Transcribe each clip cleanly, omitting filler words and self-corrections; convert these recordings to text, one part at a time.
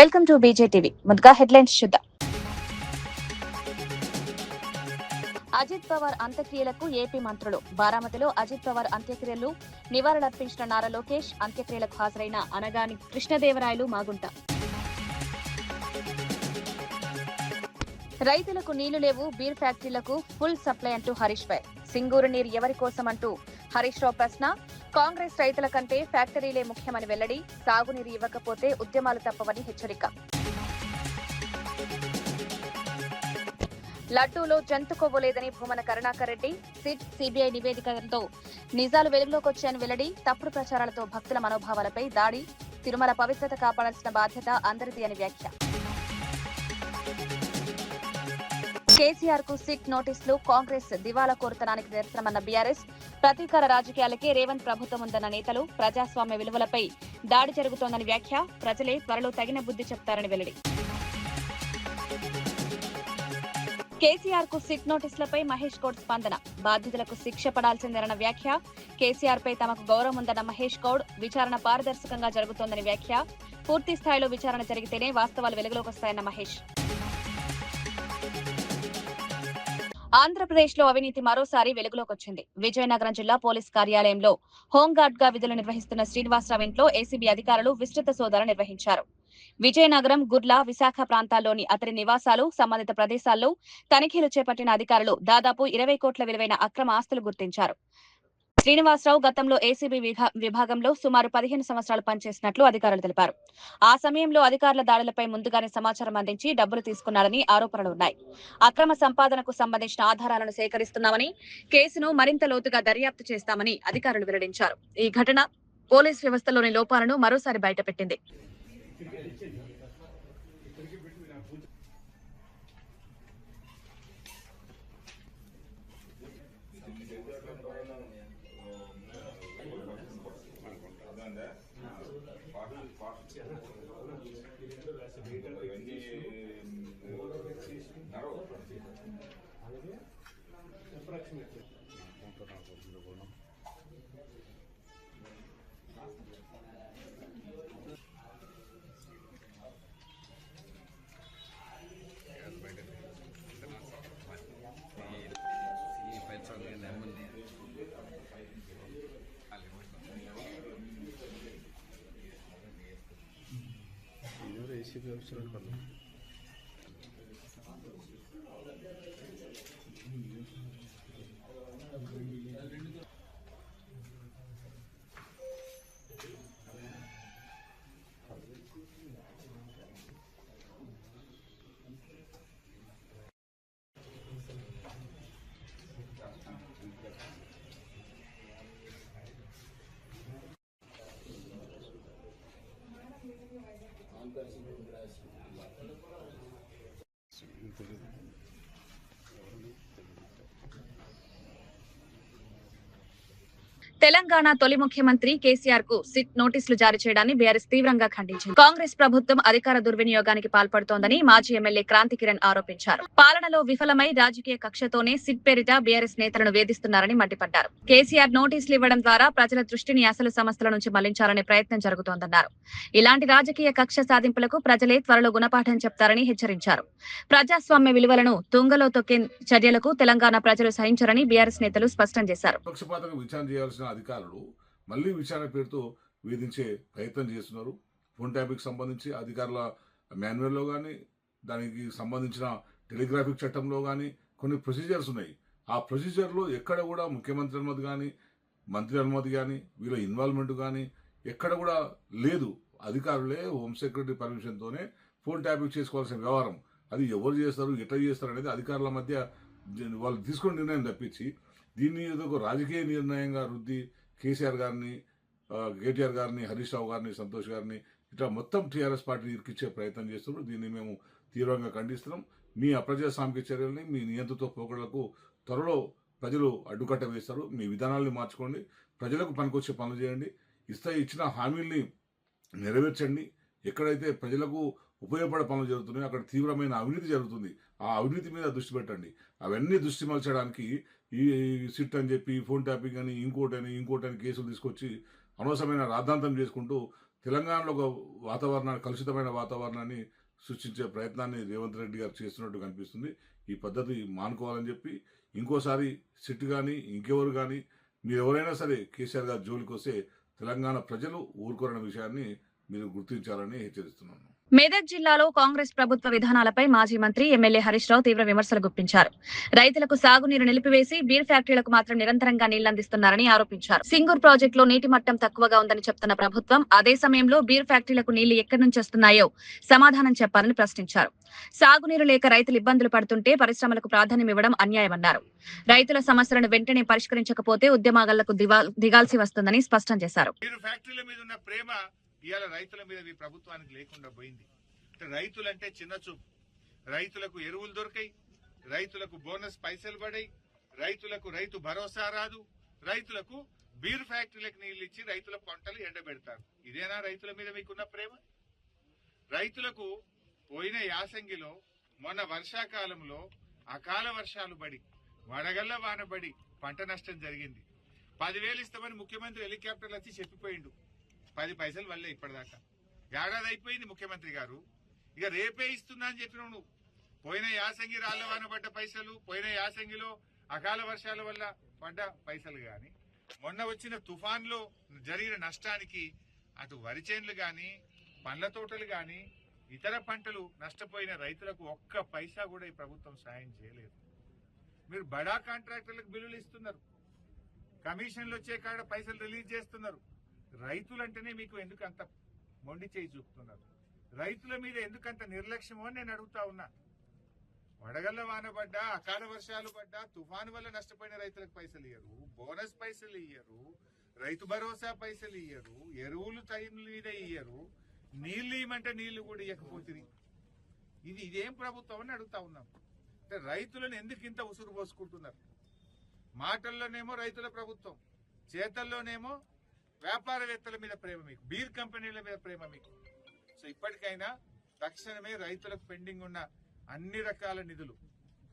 Welcome to బీజేటీవీ. ముందుగా headlines చూద్దాం. అజిత్ పవార్ అంత్యక్రియలకు ఏపీ మంత్రులు. బారామతిలో అజిత్ పవార్ అంత్యక్రియలు నివాళులర్పించిన నారా లోకేష్. అంత్యక్రియలకు హాజరైన అనగాని కృష్ణదేవరాయలు, మాగుంట. రైతులకు నీళ్లు లేవు, బీర్ ఫ్యాక్టరీలకు ఫుల్ సప్లై అంటూ హరీష్ పై. సింగూరు నీరు ఎవరి కోసం అంటూ హరీష్ రావు ప్రశ్న. కాంగ్రెస్ రైతుల కంటే ఫ్యాక్టరీలే ముఖ్యమని వెల్లడి. సాగునీరు ఇవ్వకపోతే ఉద్యమాలు తప్పవని హెచ్చరిక. లడ్డూలో జంతు కొవ్వు లేదని భూమన కరుణాకర్ రెడ్డి. సిట్ సిబిఐ నివేదికతో నిజాలు వెలుగులోకి వచ్చాయని వెల్లడి. తప్పుడు ప్రచారాలతో భక్తుల మనోభావాలపై దాడి. తిరుమల పవిత్రత కాపాడాల్సిన బాధ్యత అందరిది అని వ్యాఖ్య. కేసీఆర్ కు సిట్ నోటీసులు. కాంగ్రెస్ దివాలా కోరుతనానికి నిరసనమన్న బీఆర్ఎస్. ప్రతీకార రాజకీయాలకే రేవంత్ ప్రభుత్వం ఉందన్న నేతలు. ప్రజాస్వామ్య విలువలపై దాడి జరుగుతోందని వ్యాఖ్య. ప్రజలే త్వరలో తగిన బుద్ధి చెప్తారని వెల్లడి. కేసీఆర్ కు సిట్ నోటీసులపై మహేష్ గౌడ్ స్పందన. బాధ్యులకు శిక్ష పడాల్సిందేనన్న వ్యాఖ్య. కేసీఆర్ పై తమకు గౌరవం ఉందన్న మహేష్ గౌడ్. విచారణ పారదర్శకంగా జరుగుతోందని వ్యాఖ్య. పూర్తి స్థాయిలో విచారణ జరిగితేనే వాస్తవాలు వెలుగులోకి వస్తాయన్న మహేష్. ఆంధ్రప్రదేశ్ లో అవినీతి మరోసారి వెలుగులోకి వచ్చింది. విజయనగరం జిల్లా పోలీస్ కార్యాలయంలో హోంగార్డ్ గా విధులు నిర్వహిస్తున్న శ్రీనివాసరావు ఇంట్లో ఏసీబీ అధికారులు విస్తృత సోదాలు నిర్వహించారు. విజయనగరం, గుర్ల, విశాఖ ప్రాంతాల్లోని అతడి నివాసాలు, సంబంధిత ప్రదేశాల్లో తనిఖీలు చేపట్టిన అధికారులు దాదాపు 20 కోట్ల విలువైన అక్రమ ఆస్తులు గుర్తించారు. శ్రీనివాసరావు గతంలో ఏసీబీ విభాగంలో సుమారు 15 సంవత్సరాలు పనిచేసినట్లు అధికారులు తెలిపారు. ఆ సమయంలో అధికారుల దాడులపై ముందుగానే సమాచారం అందించి డబ్బులు తీసుకున్నారని ఆరోపణలున్నాయి. అక్రమ సంపాదనకు సంబంధించిన ఆధారాలను సేకరిస్తున్నామని, కేసును మరింత లోతుగా దర్యాప్తు చేస్తామని అధికారులు వెల్లడించారు. ఈ ఘటన పోలీస్ వ్యవస్థలోని లోపాలను మరోసారి బయటపెట్టింది. తెలంగాణ తొలి ముఖ్యమంత్రి కేసీఆర్ కు సిట్ నోటీసులు జారీ చేయడాన్ని బీఆర్ఎస్ తీవ్రంగా ఖండించింది. కాంగ్రెస్ ప్రభుత్వం అధికార దుర్వినియోగానికి పాల్పడుతోందని మాజీ ఎమ్మెల్యే క్రాంతి కిరణ్ ఆరోపించారు. పాలనలో విఫలమై రాజకీయ కక్షతోనే సిట్ పేరిట బీఆర్ఎస్ నేతలను వేధిస్తున్నారని మండిపడ్డారు. కేసీఆర్ నోటీసులు ఇవ్వడం ద్వారా ప్రజల దృష్టిని అసలు సమస్యల నుంచి మళ్లించాలనే ప్రయత్నం జరుగుతోందన్నారు. ఇలాంటి రాజకీయ కక్ష సాధింపులకు ప్రజలే త్వరలో గుణపాఠం చెప్తారని హెచ్చరించారు. ప్రజాస్వామ్య విలువలను తుంగలో తొక్కే చర్యలకు తెలంగాణ ప్రజలు సహించరని బీఆర్ఎస్ నేతలు స్పష్టం చేశారు. అధికారులు మళ్ళీ విచారణ పేరుతో వేధించే ప్రయత్నం చేస్తున్నారు. ఫోన్ ట్యాపింగ్ సంబంధించి అధికారుల మాన్యువల్లో కానీ, దానికి సంబంధించిన టెలిగ్రాఫిక్ చట్టంలో కానీ కొన్ని ప్రొసీజర్స్ ఉన్నాయి. ఆ ప్రొసీజర్లో ఎక్కడ కూడా ముఖ్యమంత్రి అనుమతి కానీ, మంత్రి అనుమతి కానీ, వీళ్ళ ఇన్వాల్వ్మెంట్ కానీ ఎక్కడ కూడా లేదు. అధికారులే హోమ్ సెక్రటరీ పర్మిషన్తోనే ఫోన్ ట్యాపింగ్ చేసుకోవాల్సిన వ్యవహారం. అది ఎవరు చేస్తారు, ఎట్లా చేస్తారు అనేది అధికారుల మధ్య వాళ్ళు తీసుకున్న నిర్ణయం తప్పించి దీన్ని ఏదో ఒక రాజకీయ నిర్ణయంగా రుద్ది కేసీఆర్ గారిని, కేటీఆర్ గారిని, హరీష్ రావు గారిని, సంతోష్ గారిని ఇట్లా మొత్తం టీఆర్ఎస్ పార్టీని ఇరికిచ్చే ప్రయత్నం చేస్తున్నారు. దీన్ని మేము తీవ్రంగా ఖండిస్తున్నాం. మీ అప్రజాస్వామిక చర్యల్ని, మీ నియంత్రిత పోకడలకు త్వరలో ప్రజలు అడ్డుకట్ట వేస్తారు. మీ విధానాల్ని మార్చుకోండి, ప్రజలకు పనికొచ్చే పనులు చేయండి, ఇచ్చిన హామీల్ని నెరవేర్చండి. ఎక్కడైతే ప్రజలకు ఉపయోగపడే పనులు జరుగుతున్నాయో అక్కడ తీవ్రమైన అవినీతి జరుగుతుంది. ఆ అవినీతి మీద దృష్టి పెట్టండి. అవన్నీ దృష్టి మలచడానికి ఈ సిట్ అని చెప్పి, ఫోన్ ట్యాపింగ్ అని, ఇంకోటని కేసులు తీసుకొచ్చి అనవసరమైన రాద్ధాంతం చేసుకుంటూ తెలంగాణలో ఒక వాతావరణాన్ని, కలుషితమైన వాతావరణాన్ని సృష్టించే ప్రయత్నాన్ని రేవంత్ రెడ్డి గారు చేస్తున్నట్టు కనిపిస్తుంది. ఈ పద్ధతి మానుకోవాలని చెప్పి ఇంకోసారి సిట్ కానీ ఇంకెవరు కానీ మీరు ఎవరైనా సరే కేసీఆర్ గారి జోలికి వస్తే తెలంగాణ ప్రజలు ఊరుకోరన్న విషయాన్ని మీరు గుర్తించాలని హెచ్చరిస్తున్నాను. మెదక్ జిల్లాలో కాంగ్రెస్ ప్రభుత్వ విధానాలపై మాజీ మంత్రి ఎమ్మెల్యే హరీష్ రావు తీవ్ర విమర్శలు గుప్పించారు. రైతులకు సాగునీరు నిలిపివేసి బీర్ ఫ్యాక్టరీలకు మాత్రం నిరంతరంగా నీళ్లందిస్తున్నారని ఆరోపించారు. సింగూర్ ప్రాజెక్టులో నీటి మట్టం తక్కువగా ఉందని చెప్తున్న ప్రభుత్వం అదే సమయంలో బీర్ ఫ్యాక్టరీలకు నీళ్లు ఎక్కడి నుంచి వస్తున్నాయో సమాధానం చెప్పాలని ప్రశ్నించారు. సాగునీరు లేక రైతులు ఇబ్బందులు పడుతుంటే పరిశ్రమలకు ప్రాధాన్యం ఇవ్వడం అన్యాయమన్నారు. రైతుల సమస్యలను వెంటనే పరిష్కరించకపోతే ఉద్యమాలకు దిగాల్సి వస్తుందని స్పష్టం చేశారు. ఇవాళ రైతుల మీద ఈ ప్రభుత్వానికి లేకుండా పోయింది. రైతులంటే చిన్న చూపు. రైతులకు ఎరువులు దొరికాయి, రైతులకు బోనస్ పైసలు పడాయి, రైతులకు రైతు భరోసా రాదు, రైతులకు బీర్ ఫ్యాక్టరీలకు నీళ్లు ఇచ్చి రైతుల పంటలు ఎండబెడతారు. ఇదేనా రైతుల మీద మీకున్న ప్రేమ? రైతులకు పోయిన యాసంగిలో మొన్న వర్షాకాలంలో అకాల వర్షాలు పడి వడగళ్ల వానబడి పంట నష్టం జరిగింది. 10,000 ఇస్తామని ముఖ్యమంత్రి హెలికాప్టర్లు వచ్చి చెప్పిపోయిండు. 10 పైసలు వల్లే ఇప్పటిదాకా. ఏడాది అయిపోయింది ముఖ్యమంత్రి గారు. ఇక రేపే ఇస్తున్నా అని చెప్పినావు నువ్వు. పోయిన యాసంగి రాళ్ల వాన పడ్డ పైసలు, పోయిన యాసంగిలో అకాల వర్షాల వల్ల పడ్డ పైసలు గాని, మొన్న వచ్చిన తుఫాన్లో జరిగిన నష్టానికి అటు వరి చేన్లు గాని, పండ్ల తోటలు గాని, ఇతర పంటలు నష్టపోయిన రైతులకు ఒక్క పైసా కూడా ఈ ప్రభుత్వం సాయం చేయలేదు. మీరు బడా కాంట్రాక్టర్లకు బిల్లులు ఇస్తున్నారు, కమిషన్లు వచ్చే కాడ పైసలు రిలీజ్ చేస్తున్నారు. రైతులంటేనే మీకు ఎందుకు అంత మొండి చేయి చూపుతున్నారు? రైతుల మీద ఎందుకంత నిర్లక్ష్యమో నేను అడుగుతా ఉన్నా. వడగళ్ల వాన పడ్డా, అకాల వర్షాలు పడ్డా, తుఫాను వల్ల నష్టపోయిన రైతులకు పైసలు ఇయ్యరు, బోనస్ పైసలు ఇయ్యరు, రైతు భరోసా పైసలు ఇయ్యరు, ఎరువులు టైం మీద ఇయ్యరు, నీళ్లు ఇవ్వమంటే నీళ్లు కూడా ఇవ్వకపోతుంది. ఇదేం ప్రభుత్వం అని అడుగుతా ఉన్నాం. అంటే రైతులను ఎందుకు ఇంత ఉసురు పోసుకుంటున్నారు? మాటల్లోనేమో రైతుల ప్రభుత్వం, చేతల్లోనేమో వ్యాపారవేత్తల మీద ప్రేమ మీకు, బీర్ కంపెనీల మీద ప్రేమ మీకు. సో ఇప్పటికైనా తక్షణమే రైతులకు పెండింగ్ ఉన్న అన్ని రకాల నిధులు,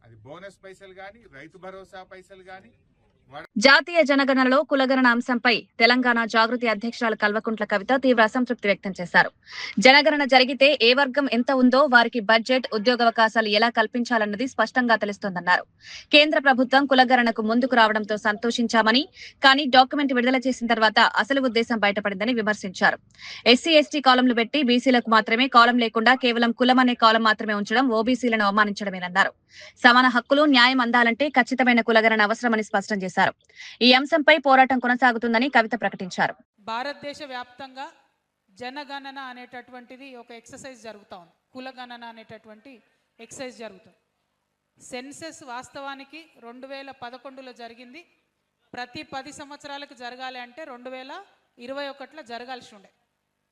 అది బోనస్ పైసలు గాని, రైతు భరోసా పైసలు గాని. జాతీయ జనగణనలో కులగణన అంశంపై తెలంగాణ జాగృతి అధ్యక్షురాలు కల్వకుంట్ల కవిత తీవ్ర అసంతృప్తి వ్యక్తం చేశారు. జనగణన జరిగితే ఏ వర్గం ఎంత ఉందో వారికి బడ్జెట్, ఉద్యోగావకాశాలు ఎలా కల్పించాలన్నది స్పష్టంగా తెలుస్తోందన్నారు. కేంద్ర ప్రభుత్వం కులగణనకు ముందుకు రావడంతో సంతోషించామని, కానీ డాక్యుమెంట్ విడుదల చేసిన తర్వాత అసలు ఉద్దేశం బయటపడిందని విమర్శించారు. ఎస్సీ, ఎస్టీ కాలంలు పెట్టి బీసీలకు మాత్రమే కాలం లేకుండా కేవలం కులం అనే కాలం మాత్రమే ఉంచడం ఓబీసీలను అవమానించడమేనన్నారు. సమాన హక్కులు, న్యాయం అందాలంటే ఖచ్చితమైన కులగణన అవసరమని స్పష్టం చేశారు. ఈ అంశంపై పోరాటం కొనసాగుతుందని కవిత ప్రకటించారు. భారతదేశ వ్యాప్తంగా జనగణన అనేటటువంటిది ఒక ఎక్సర్సైజ్ జరుగుతూ ఉంది. కులగణన అనేటటువంటి ఎక్సర్సైజ్ జరుగుతుంది. సెన్సెస్ వాస్తవానికి 2011లో జరిగింది. ప్రతి 10 సంవత్సరాలకు జరగాలి అంటే 2021లో జరగాల్సి ఉండే.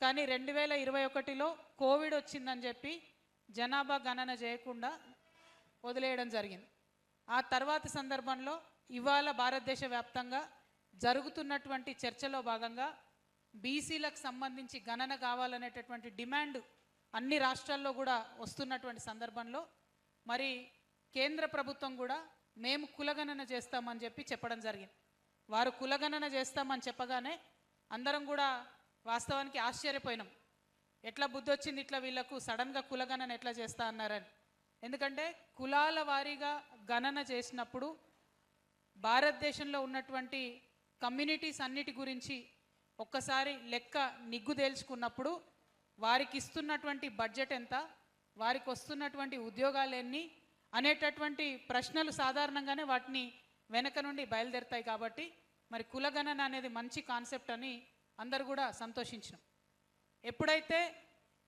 కానీ 2021లో కోవిడ్ వచ్చిందని చెప్పి జనాభా గణన చేయకుండా వదిలేయడం జరిగింది. ఆ తర్వాత సందర్భంలో ఇవాళ భారతదేశ వ్యాప్తంగా జరుగుతున్నటువంటి చర్చలో భాగంగా బీసీలకు సంబంధించి గణన కావాలనేటటువంటి డిమాండ్ అన్ని రాష్ట్రాల్లో కూడా వస్తున్నటువంటి సందర్భంలో మరి కేంద్ర ప్రభుత్వం కూడా మేము కులగణన చేస్తామని చెప్పి చెప్పడం జరిగింది. వారు కులగణన చేస్తామని చెప్పగానే అందరం కూడా వాస్తవానికి ఆశ్చర్యపోయినాం. ఎట్లా బుద్ధి వచ్చింది ఇట్లా వీళ్ళకు సడన్గా కులగణన ఎట్లా చేస్తా అన్నారని. ఎందుకంటే కులాల వారీగా గణన చేసినప్పుడు భారతదేశంలో ఉన్నటువంటి కమ్యూనిటీస్ అన్నిటి గురించి ఒక్కసారి లెక్క నిగ్గు తేల్చుకున్నప్పుడు వారికి ఇస్తున్నటువంటి బడ్జెట్ ఎంత, వారికి వస్తున్నటువంటి ఉద్యోగాలు ఎన్ని అనేటటువంటి ప్రశ్నలు సాధారణంగానే వాటిని వెనక నుండి బయలుదేరుతాయి. కాబట్టి మరి కులగణన అనేది మంచి కాన్సెప్ట్ అని అందరు కూడా సంతోషించినాం. ఎప్పుడైతే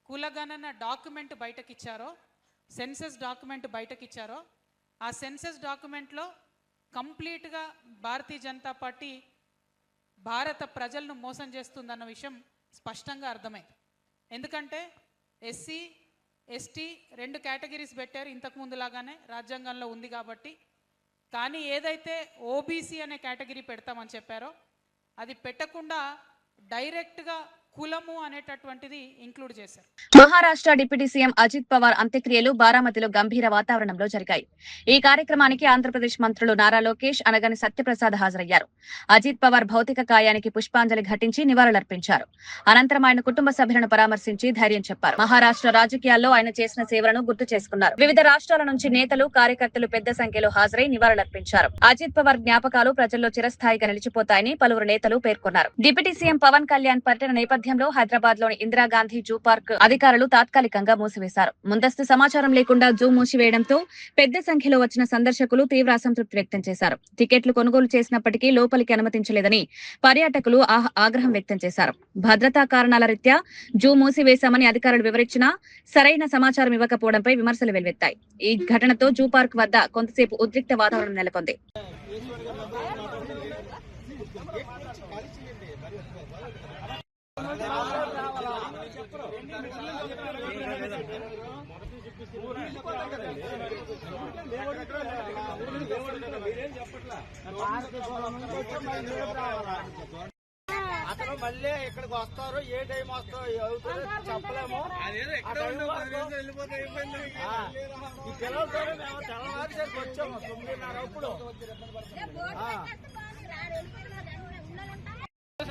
కులగణన డాక్యుమెంట్ బయటకిచ్చారో, సెన్సస్ డాక్యుమెంట్ బయటకిచ్చారో, ఆ సెన్సస్ డాక్యుమెంట్లో కంప్లీట్గా భారతీయ జనతా పార్టీ భారత ప్రజలను మోసం చేస్తుందన్న విషయం స్పష్టంగా అర్థమైంది. ఎందుకంటే ఎస్సీ, ఎస్టీ 2 కేటగిరీస్ పెట్టారు ఇంతకుముందు లాగానే రాజ్యాంగంలో ఉంది కాబట్టి. కానీ ఏదైతే ఓబీసీ అనే కేటగిరీ పెడతామని చెప్పారో అది పెట్టకుండా డైరెక్ట్గా కులము అనేటటువంటిది ఇంక్లూడ్ చేశారు. మహారాష్ట్ర డిప్యూటీ సీఎం అజిత్ పవార్ అంత్యక్రియలు బారామతిలో గంభీర వాతావరణంలో జరిగాయి. ఈ కార్యక్రమానికి ఆంధ్రప్రదేశ్ మంత్రులు నారా లోకేష్, అనగాని సత్యప్రసాద్ హాజరయ్యారు. అజిత్ పవార్ భౌతిక కాయానికి పుష్పాంజలి ఘటించి నివాళులర్పించారు. అనంతరం ఆయన కుటుంబ సభ్యులను పరామర్శించి ధైర్యం చెప్పారు. మహారాష్ట్ర రాజకీయాల్లో ఆయన చేసిన సేవలను గుర్తు చేసుకున్నారు. వివిధ రాష్ట్రాల నుంచి నేతలు, కార్యకర్తలు పెద్ద సంఖ్యలో హాజరై నివాళులర్పించారు. అజిత్ పవార్ జ్ఞాపకాలు ప్రజల్లో చిరస్థాయిగా నిలిచిపోతాయని పలువురు నేతలు పేర్కొన్నారు. డిప్యూటీ సీఎం పవన్ కళ్యాణ్ పర్యటన నేపథ్యంలో హైదరాబాద్ లోని ఇందిరాగాంధీ జూ పార్క్ అధికారులు తాత్కాలికంగా మూసివేశారు. ముందస్తు సమాచారం లేకుండా జూ మూసివేయడంతో పెద్ద సంఖ్యలో వచ్చిన సందర్శకులు తీవ్ర అసంతృప్తి వ్యక్తం చేశారు. టికెట్లు కొనుగోలు చేసినప్పటికీ లోపలికి అనుమతించలేదని పర్యాటకులు ఆగ్రహం వ్యక్తం చేశారు. భద్రతా కారణాల రీత్యా జూ మూసివేశామని అధికారులు వివరించినా సరైన సమాచారం ఇవ్వకపోవడంపై విమర్శలు వెల్లువెత్తాయి. ఈ ఘటనతో జూ పార్క్ వద్ద కొంతసేపు ఉద్రిక్త వాతావరణం నెలకొంది. అతను మళ్ళీ ఇక్కడికి వస్తారు, ఏ టైం వస్తారో చెప్పలేము. ఈ పిల్లలతో మేము తెల్లవారుసరికి వచ్చాము 9:30 అప్పుడు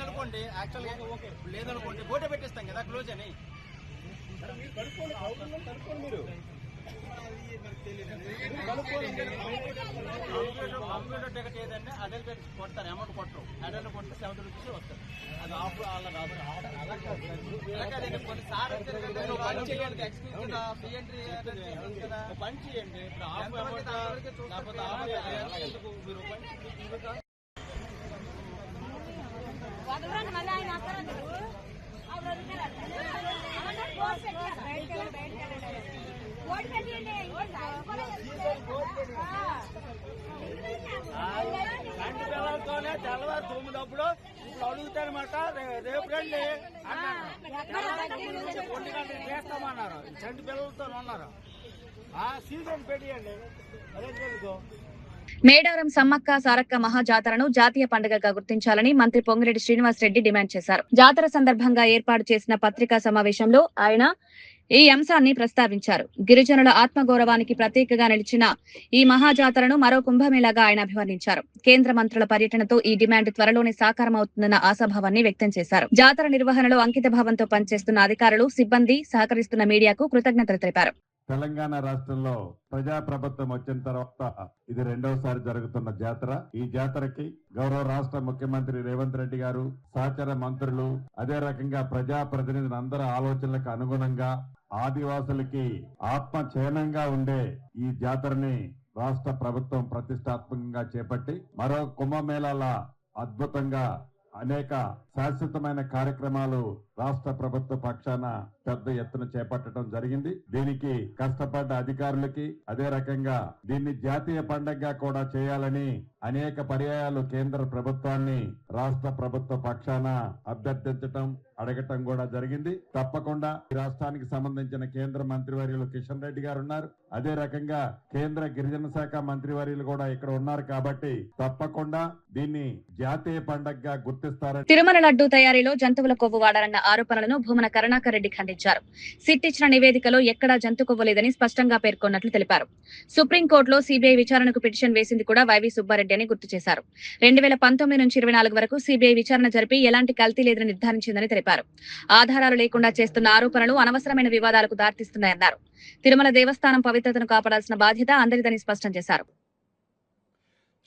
అనుకోండి. యాక్చువల్గా లేదనుకోండి ఫోటో పెట్టిస్తాం కదా క్లోజ్ అని. మీరు కంప్యూటర్ టికెట్ ఏదంటే అడల్ట్ కొడతారు, అమౌంట్ కొట్టరు. అడల్ట్ కొడితే 70 రూపీస్ వస్తారు. అది ఆఫ్ అలా కాదు. కొన్ని సార్ పని చేయండి, పని చేయండి. ఇప్పుడు ఆఫ్ అమౌంట్ లేకపోతే మీరు పని పిల్లలతోనే తెల్లవారు 9 అప్పుడు ఇప్పుడు అడుగుతారన్నమాట. రేపు రండి అన్నారు, 1 గంటలు చేస్తామన్నారు. చంటి పిల్లలతో ఉన్నారు. సీజన్ పెట్టియండి, అదే తెలుగు. మేడారం సమ్మక్క సారక్క మహాజాతరను జాతీయ పండుగగా గుర్తించాలని మంత్రి పొంగిరెడ్డి శ్రీనివాస్ రెడ్డి డిమాండ్ చేశారు. జాతర సందర్భంగా ఏర్పాటు చేసిన పత్రికా సమావేశంలో ఆయన ఈ అంశాన్ని ప్రస్తావించారు. గిరిజనుల ఆత్మగౌరవానికి ప్రతీకగా నిలిచిన ఈ మహాజాతరను మరో కుంభమేళాగా ఆయన అభివర్ణించారు. కేంద్ర మంత్రుల పర్యటనతో ఈ డిమాండ్ త్వరలోనే సాకారమవుతుందన్న ఆశాభావాన్ని వ్యక్తం చేశారు. జాతర నిర్వహణలో అంకిత భావంతో పనిచేస్తున్న అధికారులు, సిబ్బంది, సహకరిస్తున్న మీడియాకు కృతజ్ఞతలు తెలిపారు. తెలంగాణ రాష్ట్రంలో ప్రజాప్రభుత్వం వచ్చిన తర్వాత ఇది 2వసారి జరుగుతున్న జాతర. ఈ జాతరకి గౌరవ రాష్ట్ర ముఖ్యమంత్రి రేవంత్ రెడ్డి గారు, సహచర మంత్రులు, అదే రకంగా ప్రజాప్రతినిధులు అందరి ఆలోచనలకు అనుగుణంగా ఆదివాసులకి ఆత్మ చయనంగా ఉండే ఈ జాతరని రాష్ట్ర ప్రభుత్వం ప్రతిష్టాత్మకంగా చేపట్టి మరో కుంభమేళాల అద్భుతంగా అనేక శాశ్వతమైన కార్యక్రమాలు రాష్ట్ర ప్రభుత్వ పక్షాన పెద్ద ఎత్తున చేపట్టడం జరిగింది. దీనికి కష్టపడ్డ అధికారులకి, అదే రకంగా దీన్ని జాతీయ పండుగగా కూడా చేయాలని అనేక పర్యాయాలు కేంద్ర ప్రభుత్వాన్ని రాష్ట్ర ప్రభుత్వ పక్షాన అభ్యర్థించటం, అడగటం కూడా జరిగింది. తప్పకుండా ఈ రాష్ట్రానికి సంబంధించిన కేంద్ర మంత్రివర్యులు కిషన్ రెడ్డి గారు ఉన్నారు. అదే రకంగా కేంద్ర గిరిజన శాఖ మంత్రివర్యులు కూడా ఇక్కడ ఉన్నారు. కాబట్టి తప్పకుండా దీన్ని జాతీయ పండుగగా గుర్తిస్తారని. తిరుమల లడ్డూ తయారీలో జంతువుల కొవ్వు వాడారన్న ఆరోపణలను భూమన కరుణాకర్ రెడ్డి ఖండించారు. సిట్ ఇచ్చిన నివేదికలో ఎక్కడా జంతు కొవ్వు లేదని స్పష్టంగా పేర్కొన్నట్లు తెలిపారు. సుప్రీంకోర్టులో సీబీఐ విచారణకు పిటిషన్ వేసింది కూడా వైవి సుబ్బారెడ్డి అని గుర్తు చేశారు. 2019 నుంచి 24 వరకు సీబీఐ విచారణ జరిపి ఎలాంటి కల్తీ లేదని నిర్ధారించిందని తెలిపారు. ఆధారాలు లేకుండా చేస్తున్న ఆరోపణలు అనవసరమైన వివాదాలకు దారితీస్తున్నాయన్నారు. తిరుమల దేవస్థానం పవిత్రతను కాపాడాల్సిన బాధ్యత అందరిదని స్పష్టం చేశారు.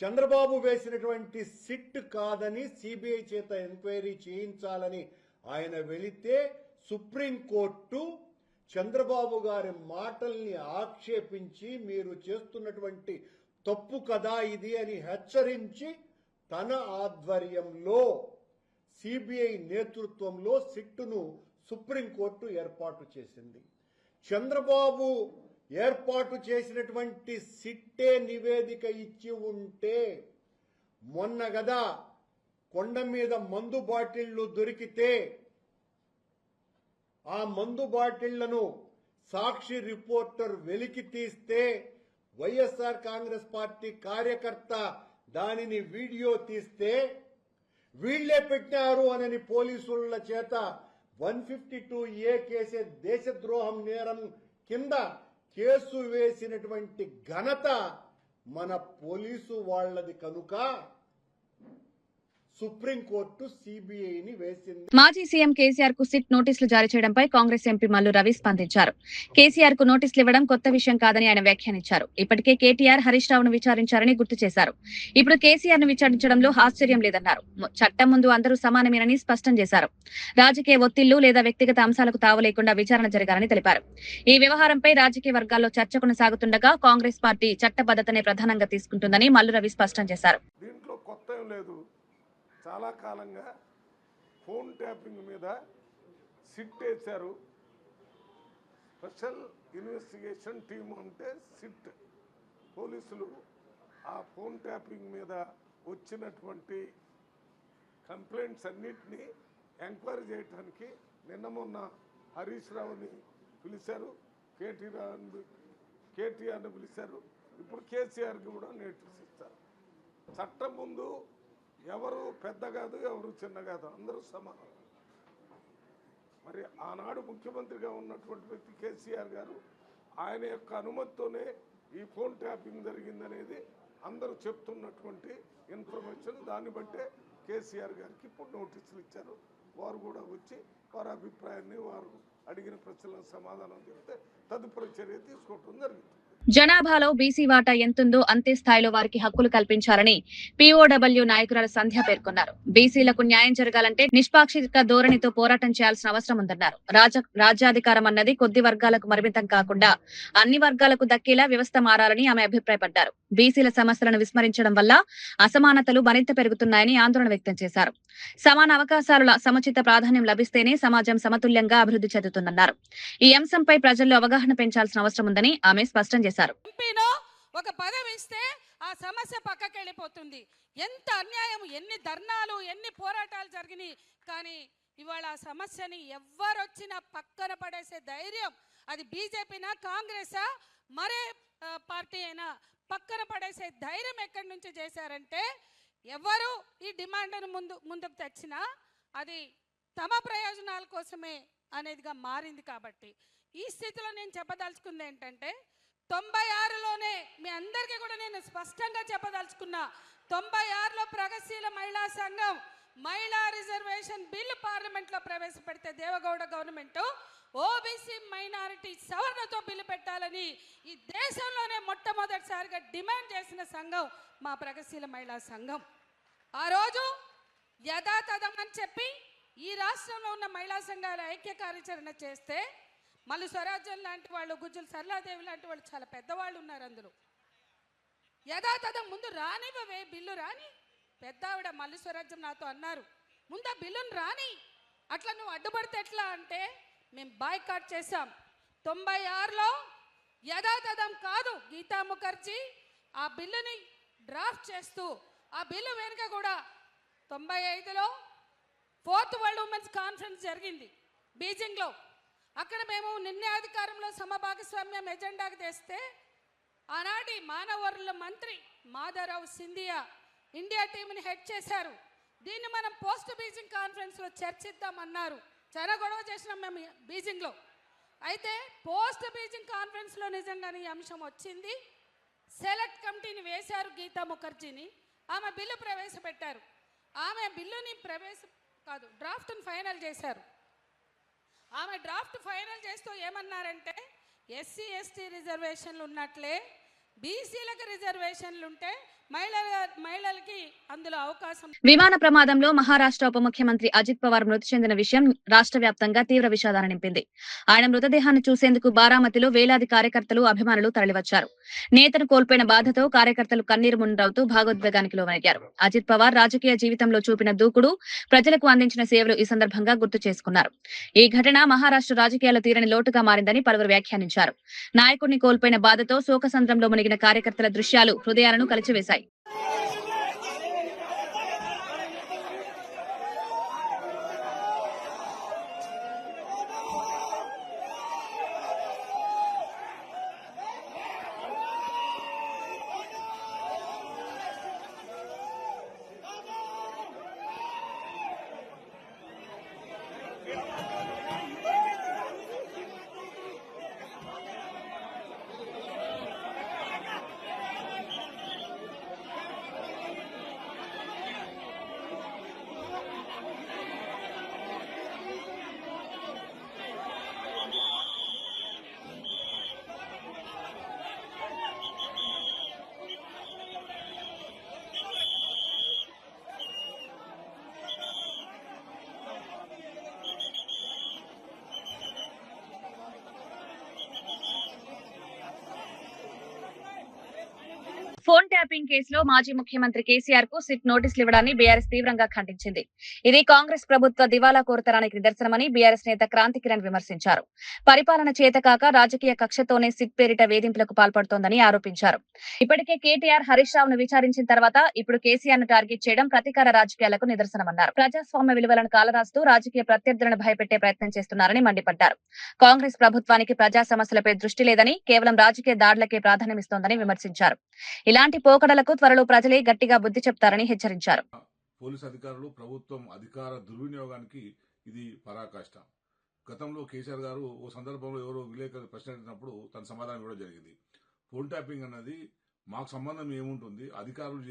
చంద్రబాబు వేసినటువంటి సిట్ కాదని సిబిఐ చేత ఎంక్వైరీ చేయించాలని ఆయన వెళితే సుప్రీంకోర్టు చంద్రబాబు గారి మాటల్ని ఆక్షేపించి మీరు చేస్తున్నటువంటి తప్పు కదా ఇది అని హెచ్చరించి తన ఆధ్వర్యంలో సిబిఐ నేతృత్వంలో సిట్ను సుప్రీంకోర్టు ఏర్పాటు చేసింది. చంద్రబాబు ఏర్పాటు చేసినటువంటి సిట్టే నివేదిక ఇచ్చి ఉంటే మొన్న గదా కొండ మీద మందు బాటిళ్లు దొరికితే ఆ మందు బాటిళ్లను సాక్షి రిపోర్టర్ వెలికి తీస్తే వైఎస్ఆర్ కాంగ్రెస్ పార్టీ కార్యకర్త దానిని వీడియో తీస్తే వీళ్లే పెట్టారు అని పోలీసుల చేత 152A కేసే దేశద్రోహం నేరం కింద కేసు వేసినటువంటి ఘనత మన పోలీసు వాళ్ళది కనుక సుప్రీంకోర్టు సిబిఐని వేసింది. మాజీ సీఎం కేసీఆర్ కు సిట్ నోటీసులు జారీ చేయడంపై కాంగ్రెస్ ఎంపీ మల్లు రవి స్పందించారు. కేసీఆర్ కు నోటీసులు ఇవ్వడం కొత్త విషయం కాదని ఆయన వ్యాఖ్యానించారు. ఇప్పటికే కేటీఆర్ హరీష్ రావును విచారించారని గుర్తు చేశారు. ఇప్పుడు కేసీఆర్ ను విచారించడంలో ఆశ్చర్యం లేదన్నారు. చట్టం ముందు అందరూ సమానమేనని స్పష్టం చేశారు. రాజకీయ ఒత్తిళ్లు లేదా వ్యక్తిగత అంశాలకు తావులేకుండా విచారణ జరగాలని తెలిపారు. ఈ వ్యవహారంపై రాజకీయ వర్గాల్లో చర్చ కొనసాగుతుండగా కాంగ్రెస్ పార్టీ చట్టబద్ధతనే ప్రధానంగా తీసుకుంటుందని మల్లు రవి స్పష్టం చేశారు. దీంట్లో కొత్త ఏం లేదు. చాలా కాలంగా ఫోన్ ట్యాపింగ్ మీద సిట్ వేశారు. స్పెషల్ ఇన్వెస్టిగేషన్ టీమ్ అంటే సిట్ పోలీసులు ఆ ఫోన్ ట్యాపింగ్ మీద వచ్చినటువంటి కంప్లైంట్స్ అన్నిటినీ ఎంక్వైరీ చేయడానికి నిన్న మొన్న హరీష్ రావుని పిలిచారు, కేటీఆర్ని పిలిచారు. ఇప్పుడు కేసీఆర్కి కూడా నోటీస్ ఇస్తారు. చట్టం ముందు ఎవరు పెద్ద కాదు, ఎవరు చిన్న కాదు, అందరూ సమానం. మరి ఆనాడు ముఖ్యమంత్రిగా ఉన్నటువంటి వ్యక్తి కేసీఆర్ గారు ఆయన యొక్క అనుమతితోనే ఈ ఫోన్ ట్యాపింగ్ జరిగిందనేది అందరూ చెప్తున్నటువంటి ఇన్ఫర్మేషన్. దాన్ని బట్టే కేసీఆర్ గారికి ఇప్పుడు నోటీసులు ఇచ్చారు. వారు కూడా వచ్చి వారి అభిప్రాయాన్ని వారు అడిగిన ప్రశ్నలకు సమాధానం చెప్తే తదుపరి చర్య తీసుకోవడం జరిగింది. జనాభాలో బీసీ వాటా ఎంతుందో అంతే స్థాయిలో వారికి హక్కులు కల్పించాలని పీఓడబ్ల్యూ నాయకురాలు సంధ్య పేర్కొన్నారు. బీసీలకు న్యాయం జరగాలంటే నిష్పాక్షిక ధోరణితో పోరాటం చేయాల్సిన అవసరం ఉందన్నారు. రాజ్యాధికారం అన్నది కొద్ది వర్గాలకు పరిమితం కాకుండా అన్ని వర్గాలకు దక్కేలా వ్యవస్థ మారాలని ఆమె అభిప్రాయపడ్డారు. బీసీల సమస్యలను విస్మరించడం వల్ల అసమానతలు మరింత పెరుగుతున్నాయని ఆందోళన వ్యక్తం చేశారు. సమాన అవకాశాల సముచిత ప్రాధాన్యం లభిస్తేనే సమాజం సమతుల్యంగా అభివృద్ధి చెందుతుందన్నారు. ఈ అంశంపై ప్రజల్లో అవగాహన పెంచాల్సిన అవసరం ఉందని ఆమె స్పష్టం చేశారు. ఎంపీనో ఒక పదవి ఇస్తే ఆ సమస్య పక్కకి వెళ్ళిపోతుంది. ఎంత అన్యాయం, ఎన్ని ధర్నాలు, ఎన్ని పోరాటాలు జరిగినాయి. కానీ ఇవాళ ఆ సమస్యని ఎవ్వరొచ్చినా పక్కన పడేసే ధైర్యం, అది బీజేపీనా కాంగ్రెసా మరే పార్టీ అయినా పక్కన పడేసే ధైర్యం ఎక్కడి నుంచి చేశారంటే, ఎవరు ఈ డిమాండ్ను ముందుకు తెచ్చినా అది తమ ప్రయోజనాల కోసమే అనేదిగా మారింది. కాబట్టి ఈ స్థితిలో నేను చెప్పదలుచుకుంది ఏంటంటే, 96లోనే మీ అందరికీ కూడా నేను స్పష్టంగా చెప్పదలుచుకున్నా, 96లో ప్రగతిశీల మహిళా సంఘం మహిళా రిజర్వేషన్ బిల్లు పార్లమెంట్లో ప్రవేశపెడితే దేవగౌడ గవర్నమెంట్ ఓబీసీ మైనారిటీ సవరణతో బిల్లు పెట్టాలని ఈ దేశంలోనే మొట్టమొదటిసారిగా డిమాండ్ చేసిన సంఘం మా ప్రగతిశీల మహిళా సంఘం. ఆ రోజు యథాతథం అని చెప్పి ఈ రాష్ట్రంలో ఉన్న మహిళా సంఘాల ఐక్య కార్యాచరణ చేస్తే మళ్ళీ స్వరాజ్యం లాంటి వాళ్ళు, గుజ్జుల సరళాదేవి లాంటి వాళ్ళు చాలా పెద్దవాళ్ళు ఉన్నారు అందులో. యథాతథం ముందు రానివే బిల్లు రాని, పెద్ద ఆవిడ మళ్ళీ స్వరాజ్యం నాతో అన్నారు, ముందు ఆ బిల్లును రాని, అట్లా నువ్వు అడ్డుపడితే ఎట్లా అంటే మేము బాయ్కాట్ చేశాం. 96లో యథాతథం కాదు, గీతా ముఖర్జీ ఆ బిల్లుని డ్రాఫ్ట్ చేస్తూ ఆ బిల్లు వెనుక కూడా 95లో 4th వరల్డ్ ఉమెన్స్ కాన్ఫరెన్స్ జరిగింది బీజింగ్లో. అక్కడ మేము నిర్ణయాధికారంలో సమభాగస్వామ్యం ఎజెండాకి తెస్తే ఆనాటి మానవ వనరుల మంత్రి మాధవరావు సింధియా ఇండియా టీంని హెడ్ చేశారు. దీన్ని మనం పోస్ట్ బీజింగ్ కాన్ఫరెన్స్లో చర్చిద్దామన్నారు. చాలా గొడవ చేసినాం మేము బీజింగ్లో. అయితే పోస్ట్ బీజింగ్ కాన్ఫరెన్స్లో నిజంగానే ఈ అంశం వచ్చింది. సెలెక్ట్ కమిటీని వేశారు గీతా ముఖర్జీని, ఆమె బిల్లు ప్రవేశపెట్టారు. ఆమె బిల్లుని డ్రాఫ్ట్ని ఫైనల్ చేశారు. ఆమె డ్రాఫ్ట్ ఫైనల్ చేస్తూ ఏమన్నారంటే, ఎస్సీ ఎస్టీ రిజర్వేషన్లు ఉన్నట్లే బీసీలకు రిజర్వేషన్లు ఉంటే మహిళలకి అందులో అవకాశం. విమాన ప్రమాదంలో మహారాష్ట్ర ఉప ముఖ్యమంత్రి అజిత్ పవార్ మృతి చెందిన విషయం రాష్ట్ర వ్యాప్తంగా తీవ్ర విషాదాన్ని నింపింది. ఆయన మృతదేహాన్ని చూసేందుకు బారామతిలో వేలాది కార్యకర్తలు, అభిమానులు తరలివచ్చారు. నేతను కోల్పోయిన బాధతో కార్యకర్తలు కన్నీరు మున్నీరవుతూ భావోద్వేగానికి లోనయ్యారు. అజిత్ పవార్ రాజకీయ జీవితంలో చూపిన దూకుడు, ప్రజలకు అందించిన సేవలు ఈ సందర్భంగా గుర్తు చేసుకున్నారు. ఈ ఘటన మహారాష్ట్ర రాజకీయాల తీరని లోటుగా మారిందని పలువురు వ్యాఖ్యానించారు. నాయకుడిని కోల్పోయిన బాధతో శోకసంద్రంలో మునిగిన కార్యకర్తల దృశ్యాలు హృదయాలను కలిచివేశాయి. ట్యాపింగ్ కేసులో మాజీ ముఖ్యమంత్రి కేసీఆర్ కు సిట్ నోటీసులు ఇవ్వడాన్ని బీఆర్ఎస్ తీవ్రంగా ఖండించింది. ఇది కాంగ్రెస్ ప్రభుత్వ దివాలా కోరుతనానికి నిదర్శనమని బీఆర్ఎస్ నేత క్రాంతి కిరణ్ విమర్శించారు. పరిపాలన చేతకాక రాజకీయ కక్షతోనే సిట్ పేరిట వేధింపులకు పాల్పడుతోందని ఆరోపించారు. ఇప్పటికే కేటీఆర్ హరీష్ రావును విచారించిన తర్వాత ఇప్పుడు కేసీఆర్ ను టార్గెట్ చేయడం ప్రతీకార రాజకీయాలకు నిదర్శనమన్నారు. ప్రజాస్వామ్య విలువలను కాలరాస్తూ రాజకీయ ప్రత్యర్థులను భయపెట్టే ప్రయత్నం చేస్తున్నారని మండిపడ్డారు. కాంగ్రెస్ ప్రభుత్వానికి ప్రజా సమస్యలపై దృష్టి లేదని కేవలం రాజకీయ దాడులకే ప్రాధాన్యమిస్తోందని విమర్శించారు. ఇలాంటి పోకడలకు త్వరలో ప్రజలే గట్టిగా బుద్ధి చెప్తారని హెచ్చరించారు. పోలీసు అధికారులు ప్రభుత్వం అధికార దుర్వినియోగానికి ఇది పరాకాష్ట. గతంలో కేసీఆర్ గారు ఓ సందర్భంలో ఎవరో విలేకరులు ప్రశ్న అడిగినప్పుడు తన సమాధానం ఇవ్వడం జరిగింది. ఫోన్ ట్యాపింగ్ అన్నది మాకు సంబంధం ఏముంటుంది, అధికారులు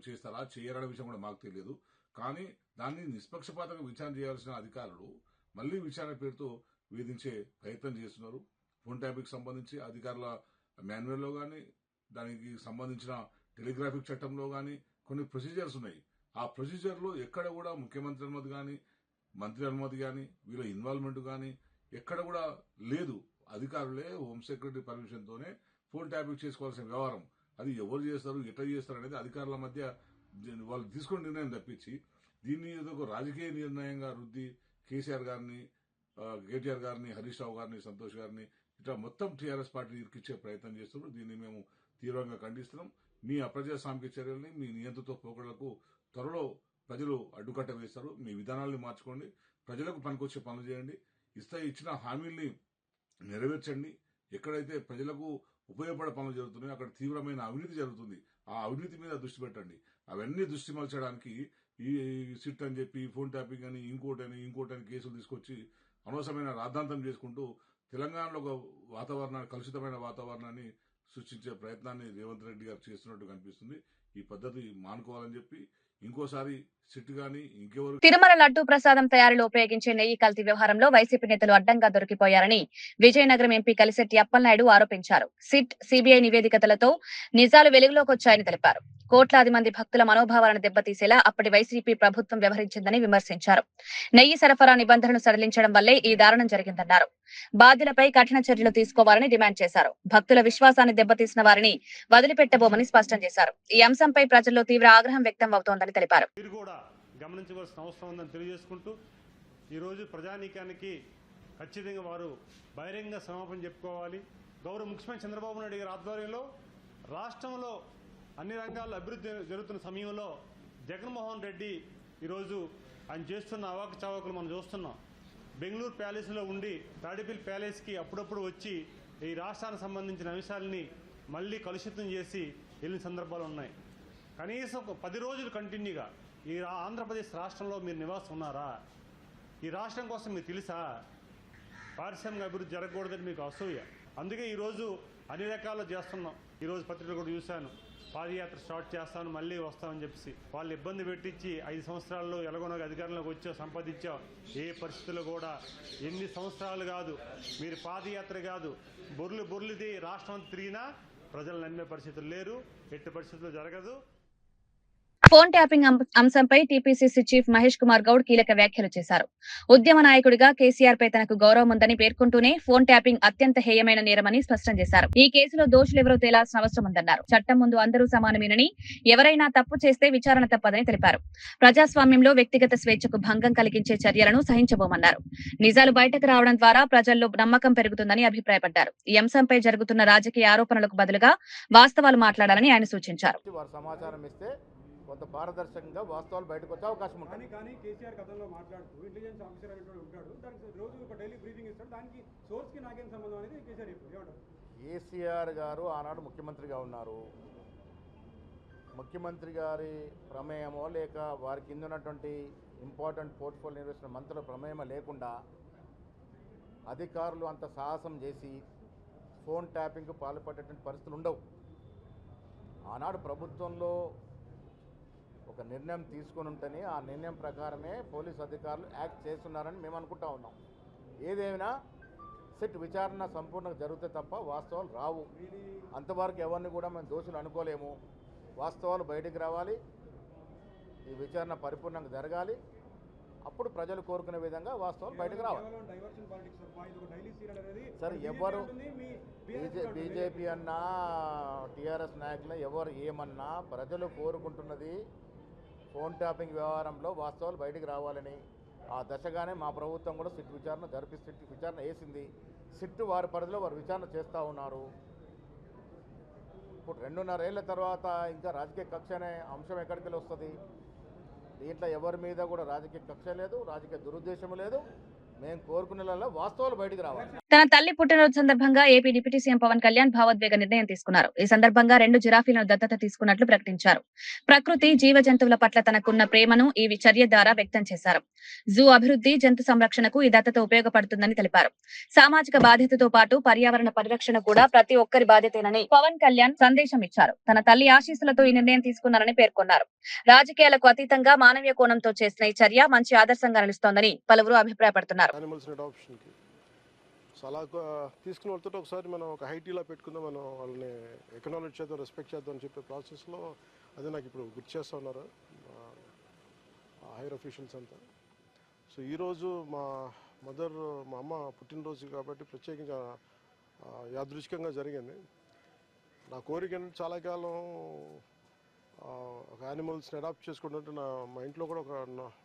చేస్తారా చేయరనే విషయం కూడా మాకు తెలియదు. కానీ దాన్ని నిష్పక్షపాతంగా విచారణ చేయాల్సిన అధికారులు మళ్లీ విచారణ పేరుతో వేధించే ప్రయత్నం చేస్తున్నారు. ఫోన్ ట్యాపింగ్ సంబంధించి అధికారుల మాన్యువల్లో కానీ దానికి సంబంధించిన టెలిగ్రాఫిక్ చట్టంలో కానీ కొన్ని ప్రొసీజర్స్ ఉన్నాయి. ఆ ప్రొసీజర్లో ఎక్కడ కూడా ముఖ్యమంత్రి అనుమతి కానీ మంత్రి అనుమతి కానీ వీళ్ళ ఇన్వాల్వ్మెంట్ కానీ ఎక్కడ కూడా లేదు. అధికారులే హోమ్ సెక్రటరీ పర్మిషన్తోనే ఫోన్ ట్యాపింగ్ చేసుకోవాల్సిన వ్యవహారం. అది ఎవరు చేస్తారు, ఎట్లా చేస్తారు అనేది అధికారుల మధ్య వాళ్ళు తీసుకున్న నిర్ణయం తప్పించి దీన్ని ఏదో ఒక రాజకీయ నిర్ణయంగా రుద్ది కేసీఆర్ గారిని, కేటీఆర్ గారిని, హరీష్ రావు గారిని, సంతోష్ గారిని ఇట్లా మొత్తం టీఆర్ఎస్ పార్టీ ఇరికిచ్చే ప్రయత్నం చేస్తున్నారు. దీన్ని మేము తీవ్రంగా ఖండిస్తున్నాం. మీ అప్రజాస్వామిక చర్యల్ని, మీ నియంత్రిత పోకడలకు త్వరలో ప్రజలు అడ్డుకట్ట వేస్తారు. మీ విధానాల్ని మార్చుకోండి, ప్రజలకు పనికొచ్చే పనులు చేయండి, ఇచ్చిన హామీల్ని నెరవేర్చండి. ఎక్కడైతే ప్రజలకు ఉపయోగపడే పనులు జరుగుతున్నాయో అక్కడ తీవ్రమైన అవినీతి జరుగుతుంది. ఆ అవినీతి మీద దృష్టి పెట్టండి. అవన్నీ దృష్టి మలచడానికి ఈ సిట్ అని చెప్పి ఫోన్ ట్యాపింగ్ అని ఇంకోటని కేసులు తీసుకొచ్చి అనవసరమైన రాద్ధాంతం చేసుకుంటూ తెలంగాణలో ఒక వాతావరణాన్ని, కలుషితమైన వాతావరణాన్ని సృష్టించే ప్రయత్నాన్ని రేవంత్ రెడ్డి గారు చేస్తున్నట్టు కనిపిస్తుంది. ఈ పద్ధతి మానుకోవాలని చెప్పి ఇంకోసారి సిట్ గాని ఇంకెవరు తిరుమల లడ్డూ ప్రసాదం తయారీలో ఉపయోగించే నెయ్యి కల్తీ వ్యవహారంలో వైసీపీ నేతలు అడ్డంగా దొరికిపోయారని విజయనగరం ఎంపీ కలిశెట్టి అప్పలనాయుడు ఆరోపించారు. సిట్, సిబిఐ నివేదికలతో నిజాలు వెలుగులోకి వచ్చాయని తెలిపారు. కోట్లాది మంది భక్తుల మనోభావాలను దెబ్బతీసేలా అప్పటి వైసీపీ ప్రభుత్వం వ్యవహరించిందని విమర్శించారు. నెయ్యి సరఫరా నిబంధనలు సడలించడం వల్లే ఈ దారుణం జరిగిందన్నారు. బాధ్యులపై కఠిన చర్యలు తీసుకోవాలని డిమాండ్ చేశారు. భక్తుల విశ్వాసాన్ని దెబ్బతీసిన వారిని వదిలిపెట్టబోమని స్పష్టం చేశారు. ఈ అంశంపై ప్రజల్లో తీవ్ర ఆగ్రహం వ్యక్తం అవుతోందని తెలిపారు. గమనించవలసిన అవసరం ఉందని తెలియజేసుకుంటూ ఈరోజు ప్రజానీకానికి ఖచ్చితంగా వారు బహిరంగ క్షమాపణ చెప్పుకోవాలి. గౌరవ ముఖ్యమంత్రి చంద్రబాబు నాయుడు గారి ఆధ్వర్యంలో రాష్ట్రంలో అన్ని రంగాల్లో అభివృద్ధి జరుగుతున్న సమయంలో జగన్మోహన్ రెడ్డి ఈరోజు ఆయన చేస్తున్న అవాకచవాకులు మనం చూస్తున్నాం. బెంగళూరు ప్యాలెస్లో ఉండి తాడేపల్లి ప్యాలెస్కి అప్పుడప్పుడు వచ్చి ఈ రాష్ట్రానికి సంబంధించిన అంశాలని మళ్ళీ కలుషితం చేసి వెళ్ళిన సందర్భాలు ఉన్నాయి. కనీసం 10 రోజులు కంటిన్యూగా ఈ ఆంధ్రప్రదేశ్ రాష్ట్రంలో మీరు నివాసం ఉన్నారా? ఈ రాష్ట్రం కోసం మీకు తెలుసా? పారిశ్రామిక అభివృద్ధి జరగకూడదని మీకు అసూయ. అందుకే ఈరోజు అన్ని రకాలు చేస్తున్నాం. ఈరోజు పత్రికలు కూడా చూశాను, పాదయాత్ర స్టార్ట్ చేస్తాను మళ్ళీ వస్తామని చెప్పేసి వాళ్ళు ఇబ్బంది పెట్టించి 5 సంవత్సరాల్లో ఎలాగోనో అధికారంలోకి వచ్చావు, సంపాదించావు. ఏ పరిస్థితుల్లో కూడా ఎన్ని సంవత్సరాలు కాదు, మీరు పాదయాత్ర కాదు బొర్లిది రాష్ట్రం తిరిగినా ప్రజలు నమ్మే పరిస్థితులు లేరు. ఎట్టి పరిస్థితుల్లో జరగదు. ఫోన్ ట్యాపింగ్ అంశంపై టీపీసీసీ చీఫ్ మహేష్ కుమార్ గౌడ్ కీలక వ్యాఖ్యలు చేశారు. ఉద్యమ నాయకుడిగా కేసీఆర్ పై తనకు గౌరవం ఉందని పేర్కొంటూనే ఫోన్ ట్యాపింగ్ అత్యంత హేయమైన నేరమని స్పష్టం చేశారు. ఈ కేసులో దోషులెవరో తేలాల్సిన అవసరం ఉందన్నారు. చట్టం ముందు అందరూ సమానమేనని, ఎవరైనా తప్పు చేస్తే విచారణ తప్పదని తెలిపారు. ప్రజాస్వామ్యంలో వ్యక్తిగత స్వేచ్ఛకు భంగం కలిగించే చర్యలను సహించబోమన్నారు. నిజాలు బయటకు రావడం ద్వారా ప్రజల్లో నమ్మకం పెరుగుతుందని అభిప్రాయపడ్డారు. ఈ అంశంపై జరుగుతున్న రాజకీయ ఆరోపణలకు బదులుగా వాస్తవాలు మాట్లాడాలని ఆయన సూచించారు. కొంత పారదర్శకంగా వాస్తవాలు బయటకు వచ్చే అవకాశం ఉంటుంది. కానీ కేసీఆర్ గతంలో మాట్లాడుతూ ఇంటెలిజెన్స్ ఆఫీసర్ అనేటువంటి ఉంటాడు, దానికి రోజు ఒక డైలీ బ్రీఫింగ్ ఇస్తాడు, దానికి సోర్స్కి నాకేం సంబంధం అనేది కేసీఆర్ చెప్పారు. కేసీఆర్ గారు ఆనాడు ముఖ్యమంత్రిగా ఉన్నారు. ముఖ్యమంత్రి గారి ప్రమేయమో లేక వారి కింద ఉన్నటువంటి ఇంపార్టెంట్ పోర్ట్ఫోలియో నిర్వహిస్తున్న మంత్రుల ప్రమేయమో లేకుండా అధికారులు అంత సాహసం చేసి ఫోన్ ట్యాపింగ్కు పాల్పడేటువంటి పరిస్థితులు ఉండవు. ఆనాడు ప్రభుత్వంలో ఒక నిర్ణయం తీసుకొని ఉంటేనే ఆ నిర్ణయం ప్రకారమే పోలీసు అధికారులు యాక్ట్ చేస్తున్నారని మేము అనుకుంటా ఉన్నాం. ఏదేమైనా సిట్ విచారణ సంపూర్ణంగా జరిగితే తప్ప వాస్తవాలు రావు. అంతవరకు ఎవరిని కూడా మేము దోషులు అనుకోలేము. వాస్తవాలు బయటికి రావాలి, ఈ విచారణ పరిపూర్ణంగా జరగాలి. అప్పుడు ప్రజలు కోరుకునే విధంగా వాస్తవాలు బయటకు రావాలి. డైవర్షన్ పాలిటిక్స్ ఇది ఒక డైలీ సీరియల్ అనేది సరే, ఎవరు బీజేపీ అన్నా టీఆర్ఎస్ నాయకులు ఎవరు ఏమన్నా ప్రజలు కోరుకుంటున్నది ఫోన్ ట్యాపింగ్ వ్యవహారంలో వాస్తవాలు బయటకు రావాలని. ఆ దశగానే మా ప్రభుత్వం కూడా సిట్ విచారణ వేసింది. సిట్ వారి పరిధిలో వారు విచారణ చేస్తూ ఉన్నారు. ఇప్పుడు 2.5 ఏళ్ల తర్వాత ఇంకా రాజకీయ కక్ష అనే అంశం ఎక్కడికి వస్తుంది? దీంట్లో ఎవరి మీద కూడా రాజకీయ కక్ష లేదు, రాజకీయ దురుద్దేశం లేదు. మేము కోరుకునే వాస్తవాలు బయటకు రావాలి. తన తల్లి పుట్టినరోజు సందర్భంగా AP deputy CM Pawan Kalyan భావోద్వేగ నిర్ణయం తీసుకున్నారు. ఈ సందర్భంగా 2 జిరాఫీలను దత్తత తీసుకున్నట్లు ప్రకటించారు. ప్రకృతి జీవ జంతువుల పట్ల తనకున్న ప్రేమను ఈ చర్య ద్వారా వ్యక్తం చేశారు. జూ అభివృద్ధి, జంతు సంరక్షణకు ఈ దత్తత ఉపయోగపడుతుందని తెలిపారు. సామాజిక బాధ్యతతో పాటు పర్యావరణ పరిరక్షణ కూడా ప్రతి ఒక్కరి బాధ్యతేనని పవన్ కళ్యాణ్ సందేశం ఇచ్చారు. తన తల్లి ఆశీస్సులతో ఈ నిర్ణయం తీసుకున్నారని పేర్కొన్నారు. రాజకీయాలకు అతీతంగా మానవీయ కోణంతో చేసిన ఈ చర్య మంచి ఆదర్శంగా నిలుస్తోందని పలువురు అభిప్రాయపడుతున్నారు. అలా తీసుకుని వెళ్తుంటే ఒకసారి మనం ఒక హైటీలా పెట్టుకుందాం, మనం వాళ్ళని ఎకనాలజీ చేద్దాం, రెస్పెక్ట్ చేద్దాం అని చెప్పే ప్రాసెస్లో అదే నాకు ఇప్పుడు గుర్తు చేస్తూ ఉన్నారు హైయర్ అఫీషియల్స్ అంతా. సో ఈరోజు మా అమ్మ పుట్టినరోజు కాబట్టి ప్రత్యేకంగా యాదృచ్ఛికంగా జరిగింది. నా కోరిక ఏంటంటే చాలా కాలం ఒక యానిమల్స్ని అడాప్ట్ చేసుకుంటుంటే మా ఇంట్లో కూడా ఒక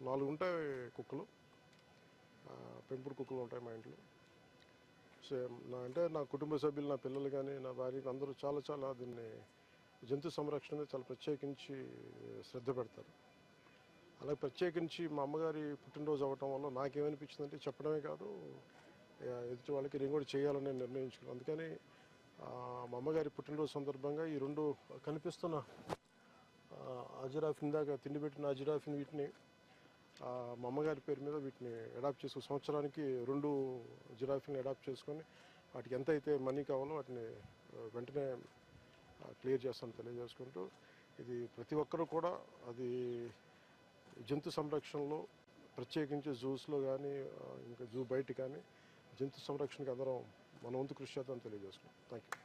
4 ఉంటాయి కుక్కలు, పెంపుడు కుక్కలు ఉంటాయి మా ఇంట్లో. సో అంటే నా కుటుంబ సభ్యులు, నా పిల్లలు కానీ నా భార్య అందరూ చాలా దీన్ని జంతు సంరక్షణ మీద చాలా ప్రత్యేకించి శ్రద్ధ పెడతారు. అలాగే ప్రత్యేకించి మా అమ్మగారి పుట్టినరోజు అవ్వటం వల్ల నాకేమనిపించిందంటే చెప్పడమే కాదు, ఎదుటి వాళ్ళకి నేను కూడా చేయాలని నిర్ణయించుకున్నాను. అందుకని మా అమ్మగారి పుట్టినరోజు సందర్భంగా ఈ 2 కనిపిస్తున్న అజిరాఫ్, ఇందాక తిండి పెట్టిన అజిరాఫ్ని వీటిని మా అమ్మగారి పేరు మీద వీటిని అడాప్ట్ చేసుకుని సంవత్సరానికి 2 జిరాఫీని అడాప్ట్ చేసుకొని వాటికి ఎంత అయితే మనీ కావాలో వాటిని వెంటనే క్లియర్ చేస్తాను తెలియజేసుకుంటూ, ఇది ప్రతి ఒక్కరూ కూడా అది జంతు సంరక్షణలో ప్రత్యేకించి జూస్లో కానీ ఇంకా జూ బయట కానీ జంతు సంరక్షణకి అందరం మన వంతు కృషి చేద్దామని తెలియజేసుకున్నాం. Thank you.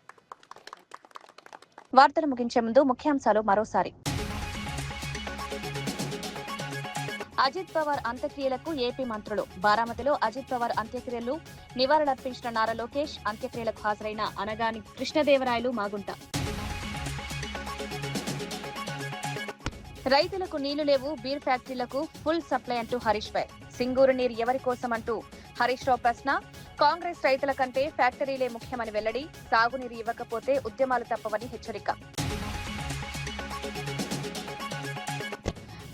వార్తలు ముగించే ముందు ముఖ్యాంశాలు మరోసారి. అజిత్ పవార్ అంత్యక్రియలకు ఏపీ మంత్రులు. బారామతిలో అజిత్ పవార్ అంత్యక్రియలు నివాళులర్పించిన నారా లోకేష్. అంత్యక్రియలకు హాజరైన అనగాని కృష్ణదేవరాయలు, మాగుంట. రైతులకు నీళ్లు లేవు, బీర్ ఫ్యాక్టరీలకు ఫుల్ సప్లై అంటూ హరీష్ రావు. సింగూరు నీరు ఎవరి కోసం అంటూ హరీష్ రావు ప్రశ్న. కాంగ్రెస్ రైతుల కంటే ఫ్యాక్టరీలే ముఖ్యమని వెల్లడి. సాగునీరు ఇవ్వకపోతే ఉద్యమాలు తప్పవని హెచ్చరిక.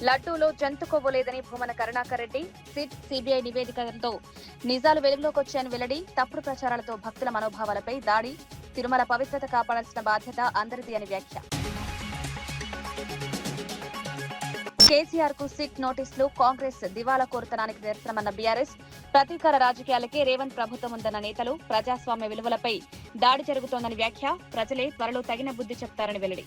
లడ్డూలో జంతు కొవ్వు లేదని భూమన కరుణాకర్ రెడ్డి. సిట్, సిబిఐ నివేదికలతో నిజాలు వెలుగులోకి వచ్చాయని వెల్లడి. తప్పుడు ప్రచారాలతో భక్తుల మనోభావాలపై దాడి. తిరుమల పవిత్రత కాపాడాల్సిన బాధ్యత అందరిది అని వ్యాఖ్య. కేసీఆర్ కు సిట్ నోటీసులు. కాంగ్రెస్ దివాలా కోరుతనానికి నిరసనమన్న బీఆర్ఎస్. ప్రతీకార రాజకీయాలకే రేవంత్ ప్రభుత్వం ఉందన్న నేతలు. ప్రజాస్వామ్య విలువలపై దాడి జరుగుతోందని వ్యాఖ్య. ప్రజలే త్వరలో తగిన బుద్ధి చెప్తారని వెల్లడి.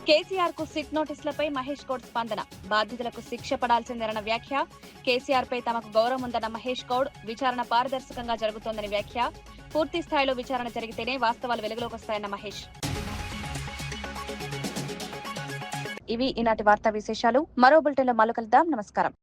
కేసీఆర్ కు సిట్ నోటీసులపై మహేష్ గౌడ్ స్పందన. బాధితులకు శిక్ష పడాల్సిందేనన్న వ్యాఖ్య. కేసీఆర్ పై తమకు గౌరవం ఉందన్న మహేష్ గౌడ్. విచారణ పారదర్శకంగా జరుగుతోందని వ్యాఖ్య. పూర్తి స్థాయిలో విచారణ జరిగితేనే వాస్తవాలు వెలుగులోకి వస్తాయన్న మహేష్. ఇవి ఈనాటి వార్తా విశేషాలు. మరో బులెటిన్లో మళ్ళీ కలుద్దాం. నమస్కారం.